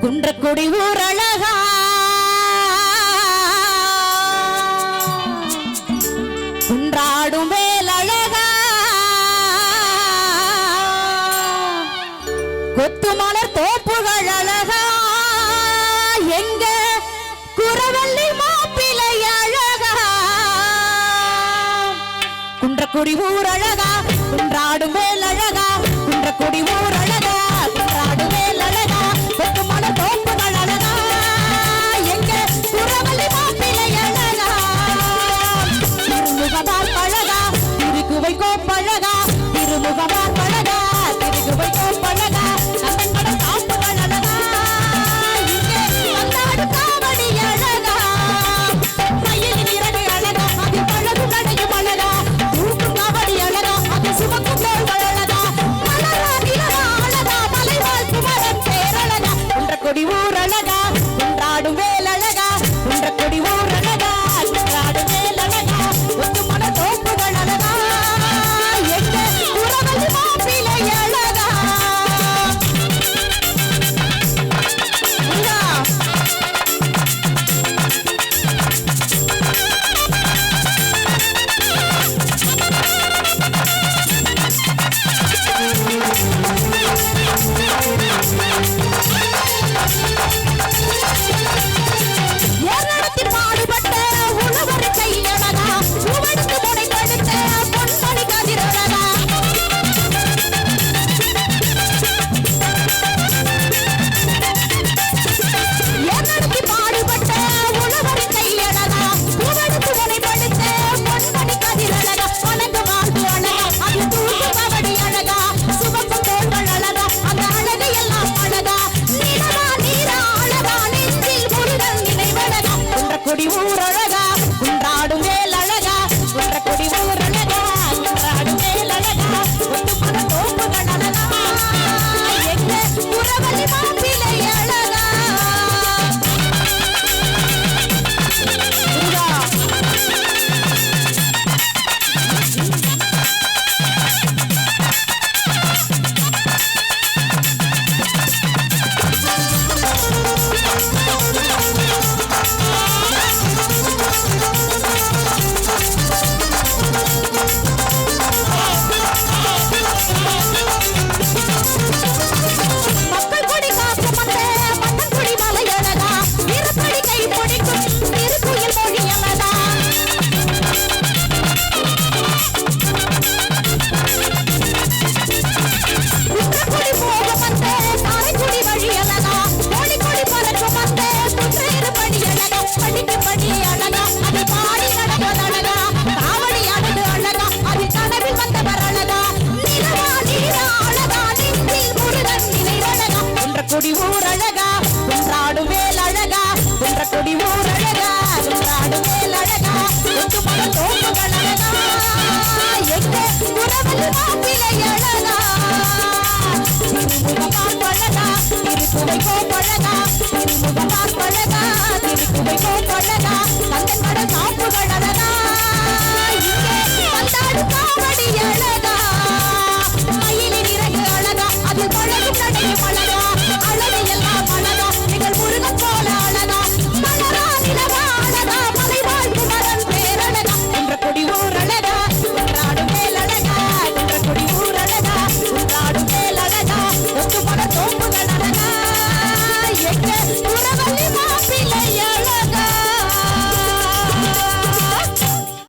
குன்றக்குடி ஊர் அழகா குன்றாடும் வேல் அழகா கொத்து மலர் தோப்புகள் அழகா எங்க குரவள்ளி மாப்பிளை அழகா குன்றக்குடி ஊர் அழகா குன்றாடும் வேல் அழகா குன்றக்குடி ஊர் அழகா குன்றாடும் வேல் அழகா கொத்து மலர் தோப்புகள் அழகா எங்க குரவள்ளி மாப்பிளை அழகா திருமுகமார் பழகா திருக்குவை கோப்பழகா திருமுகமார் பழகா திருக்குவை கோப்பழகா கண்ணன் மட காப்புகள் அழகா இங்கே வந்தாடு காவடி அழகா மயிலின் இறகு அழகா அது பழகு நடையும் அழகா தூக்கும் காவடி அழகா அது சுமக்கும் தோள்கள் அழகா மலரா நிலவா அழகா மலைவாழ் குமரன் பேரழகா குன்றக்குடி ஊர் அழகா குன்றாடும் வேல் அழகா குன்றக்குடி ஊர் அழகா குன்றாடும் வேல் அழகா ஒத்து மன தோப்புகள் அழகா எங்க குரவள்ளி மாப்பிளை அழகா ஏறெடுத்து பாடுபட்ட உழவர் கையழகா உவடுத்து முனை தடுத்த பொன்மணி கதிரழகா ஏறெடுத்து பாடுபட்ட உழவர் கையழகா உவடுத்து முனை தடுத்த பொன்மணி கதிரழகா வணங்கு வாழ்வு அழகா அது தூக்கு கபடி அழகா சுமக்கும் தோள்கள் அழகா அந்த அழகு எல்லாம் அழகா நிலவா நீரா அழகா நெஞ்சில் முருகன் நினைவழகா குன்றக்குடி ஊர் அழகா குன்றாடும் வேல் அழகா குன்றக்குடி ஊர் அழகா குன்றாடும் வேல் அழகா ஒத்து மன தோப்புகள் அழகா எங்க குரவள்ளி மாப்பிளை அழகா மக்கள் கொடி காக்கும் அந்த மன்னன்குடி மலை அழகா வீரப்படி கை பிடிக்கும் திருக்குயில் மொழி அழகா குன்றக்குடி போகும் அந்த காரைக்குடி வழி அழகா கோழிக்கொடி பறக்கும் அந்த குன்றேறு படி அழகா படிக்கு படி அழகா அது பாடி நடப்பது அழகா காவடி அழகு அழகா அது கனவில் வந்தவர் அழகா நிலவா நீரா அழகா நெஞ்சில் முருகன் நினைவழகா குன்றக்குடி ஊர் அழகா குன்றாடும் வேல் அழகா குன்றக்குடி ஊர் அழகா குன்றாடும் வேல் அழகா ஒத்து மன தோப்புகள் அழகா எங்க குரவள்ளி மாப்பிளை அழகா திருமுகமார் பழகா திருக்குவை கோப்பழகா திருமுகமார் பழகா திருக்குவை கோப்பழகா கண்ணன் மட காப்புகள் அழகா இங்கே வந்தாடு காவடி அழகா மயிலின் இறகு அழகா அது பழகும் நடையும் அழகா அழகு எல்லாம் அழகா நீங்கள் முருகன் போல அழகா மலரா நிலவா அழகா மலைவாழ் குமரன் பேரழகா குன்றக்குடி ஊர் அழகா குன்றாடும் வேல் அழகா குன்றக்குடி ஊர் அழகா குன்றாடும் வேல் அழகா ஒத்து மன தோப்புகள் அழகா எங்க குரவள்ளி